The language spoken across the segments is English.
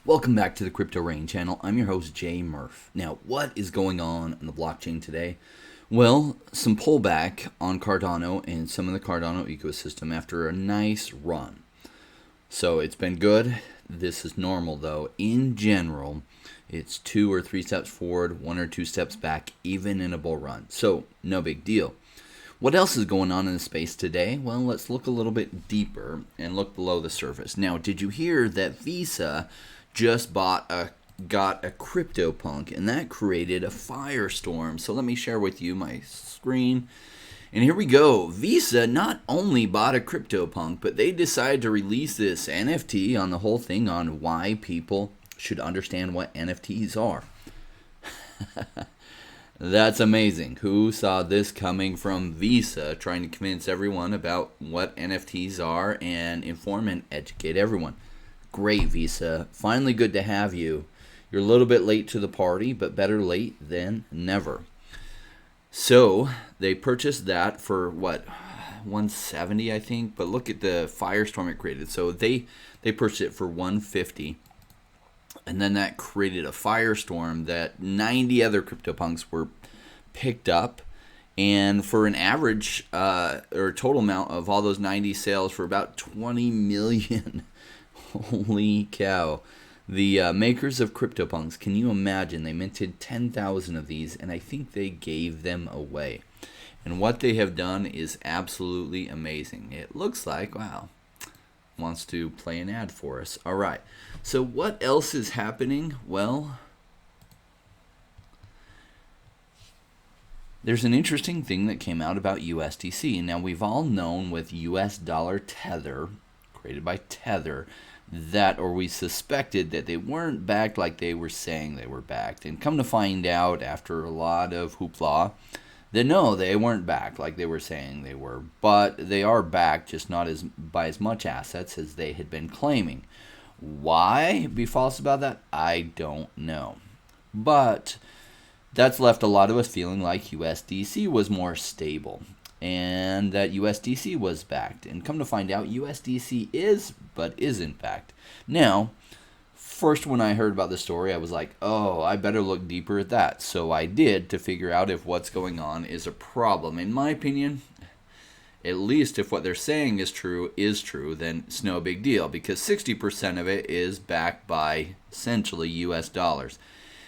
Welcome back to the Crypto Rainn channel. I'm your host, Jay Murph. Now, what is going on in the blockchain today? Well, some pullback on Cardano and some of the Cardano ecosystem after a nice run. So it's been good. This is normal though. In general, it's 2 or 3 steps forward, 1 or 2 steps back, even in a bull run. So no big deal. What else is going on in the space today? Well, let's look a little bit deeper and look below the surface. Now, did you hear that Visa just got a CryptoPunk, and that created a firestorm? So let me share with you my screen. And here we go. Visa not only bought a CryptoPunk, but they decided to release this NFT on the whole thing on why people should understand what NFTs are. That's amazing. Who saw this coming from Visa, trying to convince everyone about what NFTs are and inform and educate everyone? Great, Visa. Finally good to have you. You're a little bit late to the party, but better late than never. So they purchased that for what, 170, I think. But look at the firestorm it created. So they purchased it for 150. And then that created a firestorm that 90 other CryptoPunks were picked up. And for an average or total amount of all those 90 sales for about 20 million. Holy cow. The makers of CryptoPunks, can you imagine? They minted 10,000 of these, and I think they gave them away. And what they have done is absolutely amazing. It looks like, wow, wants to play an ad for us. All right. So what else is happening? Well, there's an interesting thing that came out about USDC. Now, we've all known with US dollar Tether, created by Tether, that, or we suspected that they weren't backed like they were saying they were backed. And come to find out after a lot of hoopla that no, they weren't backed like they were saying they were. But they are backed, just not by as much assets as they had been claiming. Why be false about that? I don't know. But that's left a lot of us feeling like USDC was more stable and that USDC was backed. And come to find out, USDC is, but isn't backed. Now, first when I heard about the story, I was like, oh, I better look deeper at that. So I did, to figure out if what's going on is a problem. In my opinion, at least if what they're saying is true, then it's no big deal, because 60% of it is backed by essentially US dollars.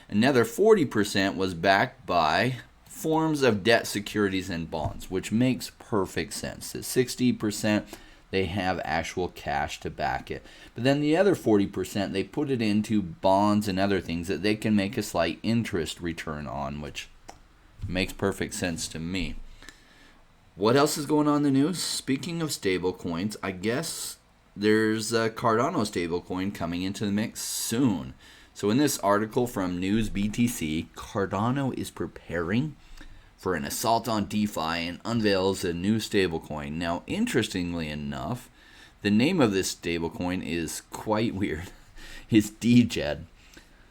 Another 40% was backed by forms of debt securities and bonds, which makes perfect sense. That 60% they have actual cash to back it. But then the other 40%, they put it into bonds and other things that they can make a slight interest return on, which makes perfect sense to me. What else is going on in the news? Speaking of stable coins, I guess there's a Cardano stablecoin coming into the mix soon. So in this article from News BTC, Cardano is preparing for an assault on DeFi and unveils a new stablecoin. Now, interestingly enough, the name of this stablecoin is quite weird. It's DJED.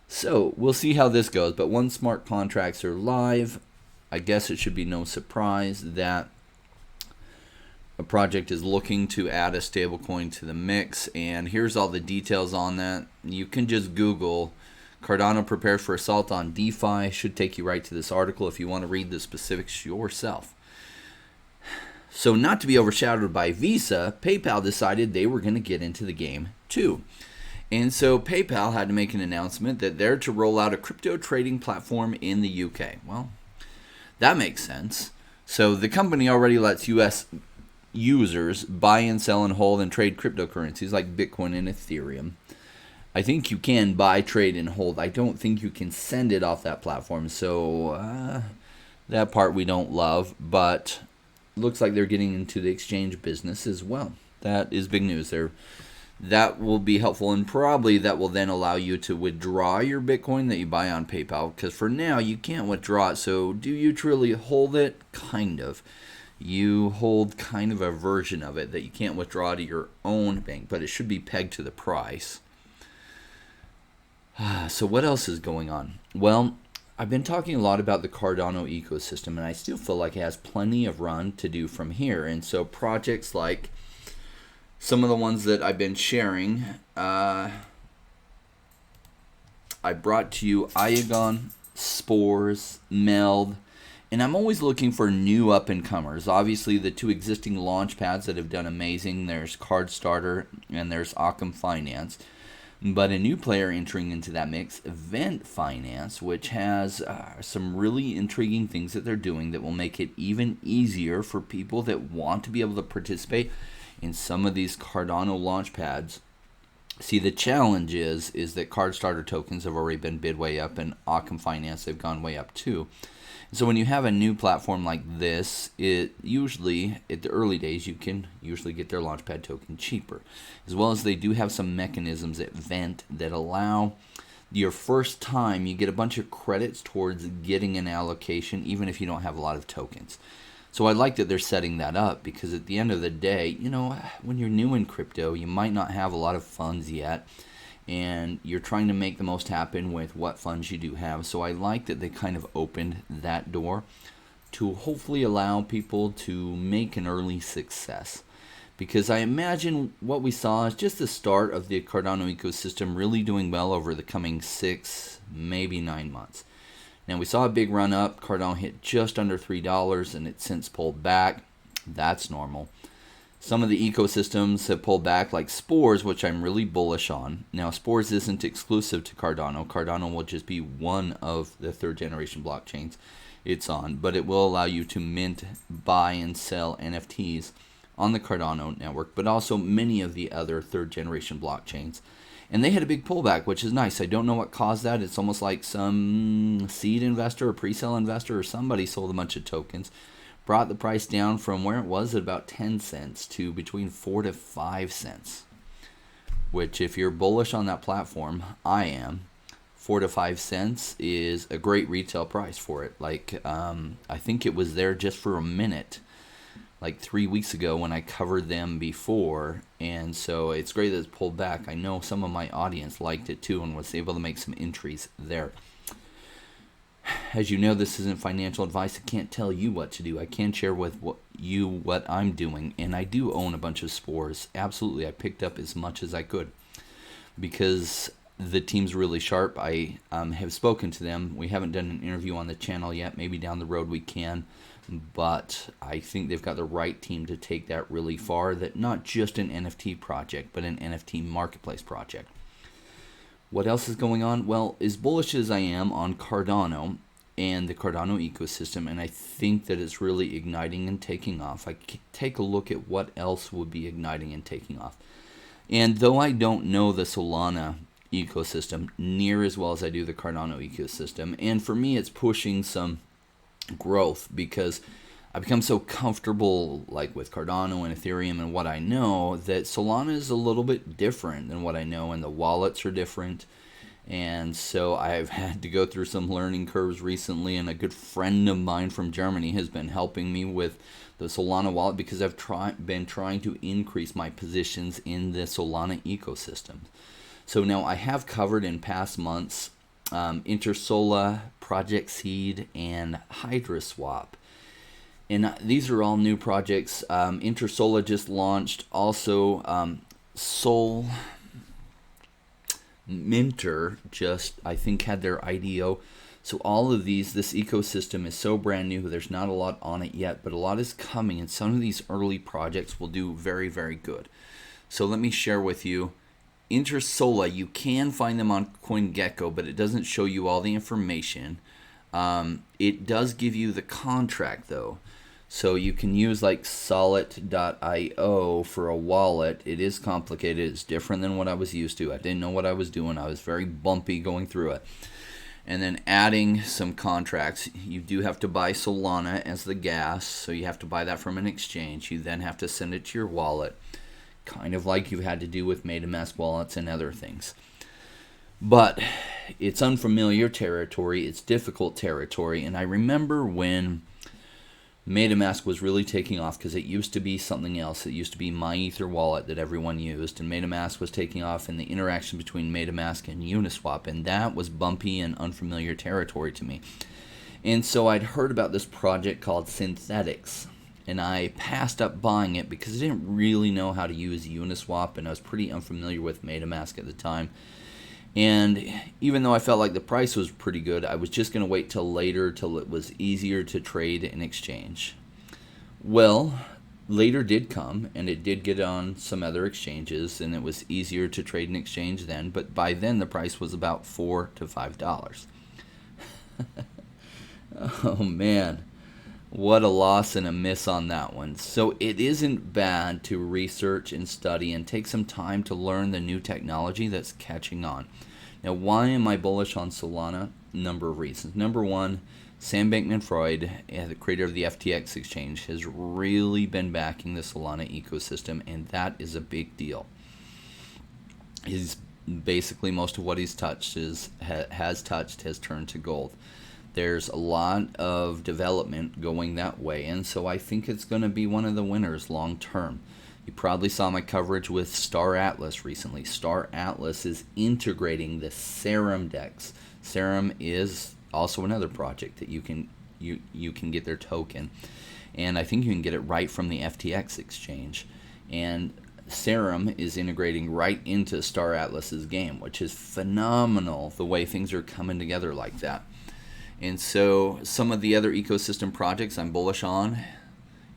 So we'll see how this goes. But once smart contracts are live, I guess it should be no surprise that a project is looking to add a stablecoin to the mix. And here's all the details on that. You can just Google Cardano prepares for assault on DeFi. Should take you right to this article if you want to read the specifics yourself. So not to be overshadowed by Visa, PayPal decided they were going to get into the game too. And so PayPal had to make an announcement that they're to roll out a crypto trading platform in the UK. Well, that makes sense. So the company already lets US users buy and sell and hold and trade cryptocurrencies like Bitcoin and Ethereum. I think you can buy, trade, and hold. I don't think you can send it off that platform. So that part we don't love. But looks like they're getting into the exchange business as well. That is big news there. That will be helpful. And probably that will then allow you to withdraw your Bitcoin that you buy on PayPal. Because for now, you can't withdraw it. So do you truly hold it? Kind of. You hold kind of a version of it that you can't withdraw to your own bank. But it should be pegged to the price. So what else is going on? Well, I've been talking a lot about the Cardano ecosystem, and I still feel like it has plenty of run to do from here. And so projects like some of the ones that I've been sharing, I brought to you Iagon, Spores, Meld, and I'm always looking for new up-and-comers. Obviously, the two existing launch pads that have done amazing, there's Cardstarter and there's Occam Finance. But a new player entering into that mix, Event Finance, which has some really intriguing things that they're doing that will make it even easier for people that want to be able to participate in some of these Cardano launch pads. See, the challenge is that Cardstarter tokens have already been bid way up, and Occam Finance, they've gone way up too. So when you have a new platform like this, it usually, at the early days, you can usually get their Launchpad token cheaper. As well as they do have some mechanisms at Vent that allow your first time, you get a bunch of credits towards getting an allocation, even if you don't have a lot of tokens. So I like that they're setting that up, because at the end of the day, you know, when you're new in crypto, you might not have a lot of funds yet, and you're trying to make the most happen with what funds you do have. So I like that they kind of opened that door to hopefully allow people to make an early success. Because I imagine what we saw is just the start of the Cardano ecosystem really doing well over the coming 6, maybe 9 months. Now we saw a big run up. Cardano hit just under $3 and it's since pulled back. That's normal. Some of the ecosystems have pulled back, like Spores, which I'm really bullish on. Now, Spores isn't exclusive to Cardano. Cardano will just be one of the third-generation blockchains it's on, but it will allow you to mint, buy, and sell NFTs on the Cardano network, but also many of the other third-generation blockchains. And they had a big pullback, which is nice. I don't know what caused that. It's almost like some seed investor or pre-sale investor or somebody sold a bunch of tokens, brought the price down from where it was at about 10 cents to between 4 to 5 cents, which if you're bullish on that platform, I am, 4 to 5 cents is a great retail price for it. Like, I think it was there just for a minute, like 3 weeks ago when I covered them before, and so it's great that it's pulled back. I know some of my audience liked it too and was able to make some entries there. As you know, this isn't financial advice. I can't tell you what to do. I can share with what I'm doing, and I do own a bunch of Spores. Absolutely, I picked up as much as I could because the team's really sharp. I have spoken to them. We haven't done an interview on the channel yet. Maybe down the road we can, but I think they've got the right team to take that really far. That not just an NFT project, but an NFT marketplace project. What else is going on? Well, as bullish as I am on Cardano and the Cardano ecosystem, and I think that it's really igniting and taking off, I take a look at what else would be igniting and taking off. And though I don't know the Solana ecosystem near as well as I do the Cardano ecosystem, and for me it's pushing some growth because I become so comfortable like with Cardano and Ethereum and what I know that Solana is a little bit different than what I know, and the wallets are different. And so I've had to go through some learning curves recently, and a good friend of mine from Germany has been helping me with the Solana wallet because I've been trying to increase my positions in the Solana ecosystem. So now I have covered in past months Intersola, Project Seed, and HydraSwap. And these are all new projects. Intersola just launched. Also, Sol Minter just, I think, had their IDO. So all of these, this ecosystem is so brand new. There's not a lot on it yet, but a lot is coming. And some of these early projects will do very, very good. So let me share with you. Intersola, you can find them on CoinGecko, but it doesn't show you all the information. It does give you the contract, though. So you can use like Solid.io for a wallet. It is complicated. It's different than what I was used to. I didn't know what I was doing. I was very bumpy going through it. And then adding some contracts. You do have to buy Solana as the gas. So you have to buy that from an exchange. You then have to send it to your wallet. Kind of like you've had to do with MetaMask wallets and other things. But it's unfamiliar territory. It's difficult territory. And I remember when MetaMask was really taking off because it used to be something else. It used to be MyEther wallet that everyone used, and MetaMask was taking off in the interaction between MetaMask and Uniswap, and that was bumpy and unfamiliar territory to me. And so I'd heard about this project called Synthetics, and I passed up buying it because I didn't really know how to use Uniswap, and I was pretty unfamiliar with MetaMask at the time. And even though I felt like the price was pretty good, I was just going to wait till later, till it was easier to trade and exchange. Well, later did come, and it did get on some other exchanges, and it was easier to trade and exchange then, but by then the price was about $4 to $5. Oh man, what a loss and a miss on that one. So it isn't bad to research and study and take some time to learn the new technology that's catching on. Now, why am I bullish on Solana? Number of reasons. Number one, Sam Bankman-Fried, the creator of the FTX exchange, has really been backing the Solana ecosystem, and that is a big deal. He's basically, most of what he's touched has turned to gold. There's a lot of development going that way, and so I think it's going to be one of the winners long term. You probably saw my coverage with Star Atlas recently. Star Atlas is integrating the Serum DEX. Serum is also another project that you can get their token, and I think you can get it right from the FTX exchange. And Serum is integrating right into Star Atlas's game, which is phenomenal the way things are coming together like that. And so some of the other ecosystem projects I'm bullish on,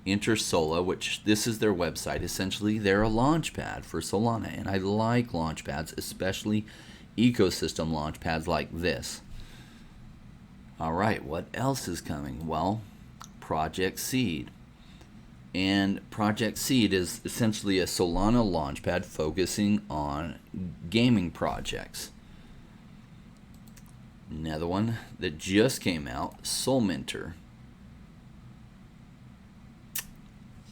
Intersola, which this is their website. Essentially, they're a launch pad for Solana, and I like launch pads, especially ecosystem launch pads like this. All right, what else is coming? Well, Project Seed. And Project Seed is essentially a Solana launchpad focusing on gaming projects. Another one that just came out, Soul Minter.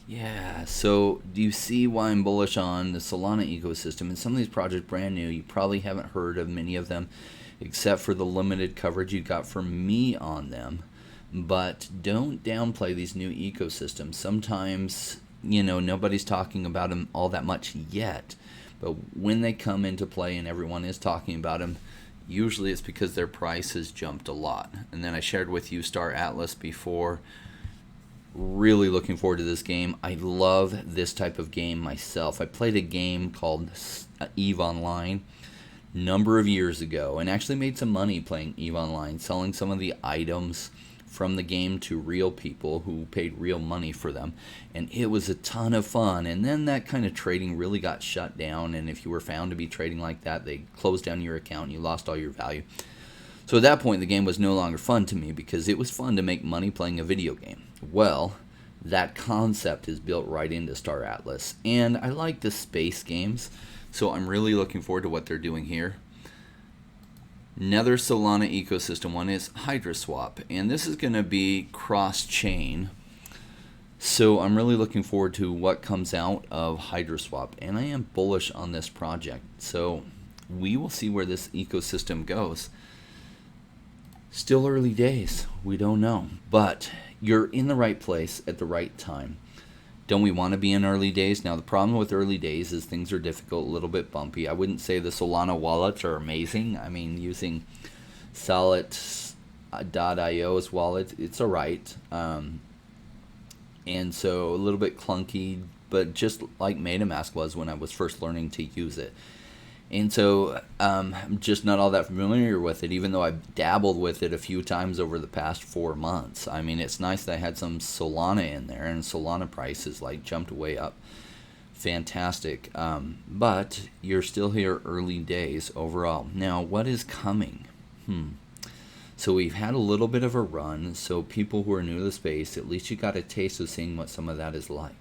Yeah, so do you see why I'm bullish on the Solana ecosystem? And some of these projects brand new. You probably haven't heard of many of them, except for the limited coverage you got from me on them. But don't downplay these new ecosystems. Sometimes, nobody's talking about them all that much yet. But when they come into play and everyone is talking about them, usually it's because their price has jumped a lot. And then I shared with you Star Atlas before. Really looking forward to this game. I love this type of game myself. I played a game called EVE Online a number of years ago and actually made some money playing EVE Online, selling some of the items from the game to real people who paid real money for them, and it was a ton of fun. And then that kind of trading really got shut down, and if you were found to be trading like that, they closed down your account and you lost all your value. So at that point, the game was no longer fun to me because it was fun to make money playing a video game. Well, that concept is built right into Star Atlas, and I like the space games, so I'm really looking forward to what they're doing here. Another Solana ecosystem one is HydraSwap, and this is going to be cross-chain. So I'm really looking forward to what comes out of HydraSwap, and I am bullish on this project. So we will see where this ecosystem goes. Still early days, we don't know, but you're in the right place at the right time. Don't we want to be in early days? Now, the problem with early days is things are difficult, a little bit bumpy. I wouldn't say the Solana wallets are amazing. I mean, using Solid.io's wallet, it's all right. And so a little bit clunky, but just like MetaMask was when I was first learning to use it. And so I'm just not all that familiar with it, even though I've dabbled with it a few times over the past 4 months. I mean, it's nice that I had some Solana in there, and Solana prices jumped way up. Fantastic. But you're still here early days overall. Now, what is coming? So we've had a little bit of a run, so people who are new to the space, at least you got a taste of seeing what some of that is like.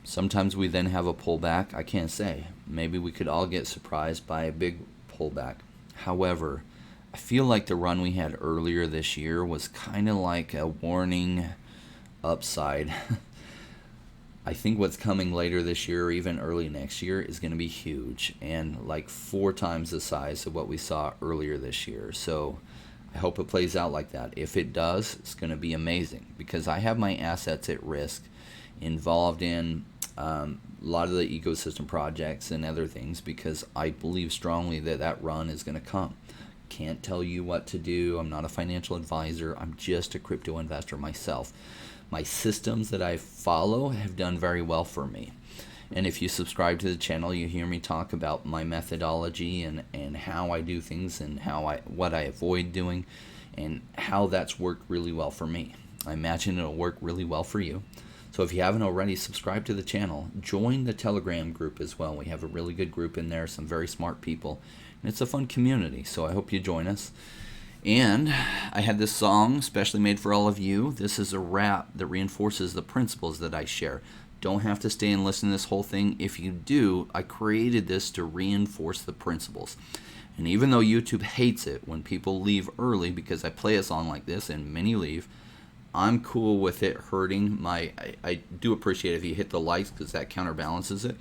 Sometimes we then have a pullback. I can't say. Maybe we could all get surprised by a big pullback. However, I feel like the run we had earlier this year was kind of like a warning upside. I think what's coming later this year or even early next year is going to be huge and like 4 times the size of what we saw earlier this year. So I hope it plays out like that. If it does, it's going to be amazing because I have my assets at risk involved in a lot of the ecosystem projects and other things because I believe strongly that that run is going to come. Can't tell you what to do. I'm not a financial advisor. I'm just a crypto investor myself. My systems that I follow have done very well for me. And if you subscribe to the channel, you hear me talk about my methodology and how I do things and what I avoid doing and how that's worked really well for me. I imagine it'll work really well for you. So if you haven't already, subscribe to the channel. Join the Telegram group as well. We have a really good group in there, some very smart people. And it's a fun community, so I hope you join us. And I had this song specially made for all of you. This is a rap that reinforces the principles that I share. Don't have to stay and listen to this whole thing. If you do, I created this to reinforce the principles. And even though YouTube hates it when people leave early because I play a song like this and many leave, I'm cool with it hurting my... I do appreciate if you hit the likes because that counterbalances it.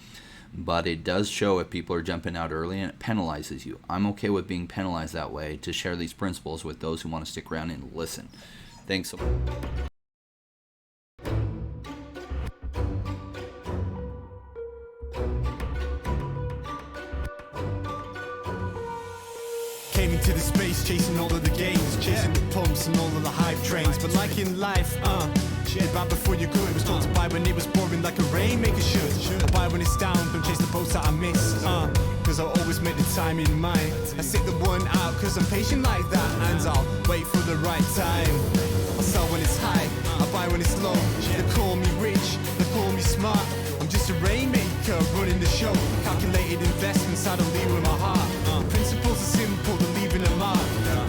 But it does show if people are jumping out early and it penalizes you. I'm okay with being penalized that way to share these principles with those who want to stick around and listen. Thanks so much. Came into the space chasing all of the gains, chasing the pumps and all of the hype trains. But like in life, you buy before you could. Was told to buy when it was pouring like a Rainmaker should. I buy when it's down, don't chase the boats that I miss. Cause I always make the time in mind. I sit the one out cause I'm patient like that. And I'll wait for the right time. I sell when it's high, I buy when it's low. They call me rich, they call me smart. I'm just a Rainmaker running the show. Calculated investments, I don't lead with my heart. Principles are simple, they're leaving a mark.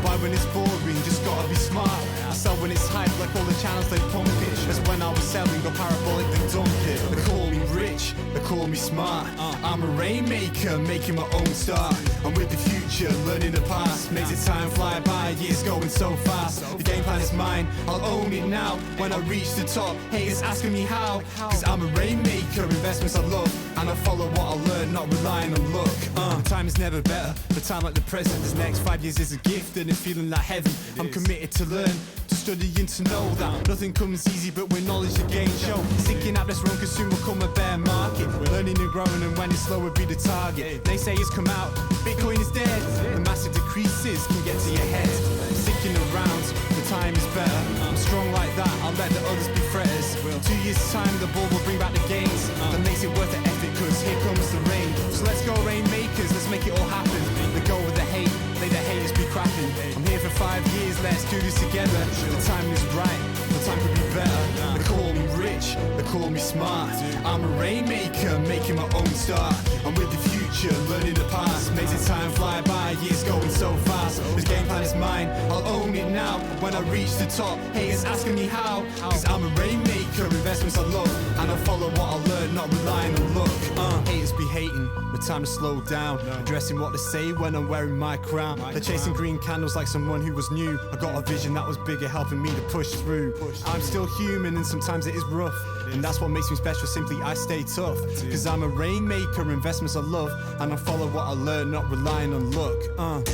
Buy when it's boring, just gotta be smart. I sell when it's hype, like all the channels they pump it. That's when I was selling, go parabolic, then dump it. They call me rich, they call me smart. I'm a Rainmaker, making my own start. I'm with the future, learning the past. Makes the time fly by, years going so fast. The game plan is mine, I'll own it now. When I reach the top, haters asking me how. Cause I'm a Rainmaker, investments I love. And I follow what I learn, not relying on luck. Time is never better, the time like the present. This next 5 years is a gift and it's feeling like heaven. I'm committed to learn, to study and to know that nothing comes easy but with knowledge to gain show. Sticking out this run cause soon will come a bear market. We're learning and growing and when it's slow will be the target. Naysayers come out, Bitcoin is dead. The massive decreases can get to your head. Sticking around, the time is better. I'm strong like that, I'll let the others be fretters. 2 years time the ball will bring back the gains. That makes it worth the effort cause here comes the rain. So let's go Rainmakers, let's make it all happen. Let go with the hate, let the haters be crapping. I'm here for 5 years, let's do this together. The time is right, the time could be better. They call me rich, they call me smart. I'm a Rainmaker, making my own start. I'm with the future, learning the past. Makes the time fly by, years going so fast. This game plan is mine, I'll own it now. When I reach the top, haters asking me how. Cause I'm a Rainmaker, investments I love. And I follow what I learn, not relying on luck. Haters be hating, the time to slow down. Addressing what they say when I'm wearing my crown. They're chasing green candles like someone who was new. I got a vision that was bigger, helping me to push through. I'm still human and sometimes it is rough. And that's what makes me special, simply I stay tough. Cause I'm a Rainmaker, investments I love. And I follow what I learn, not relying on luck.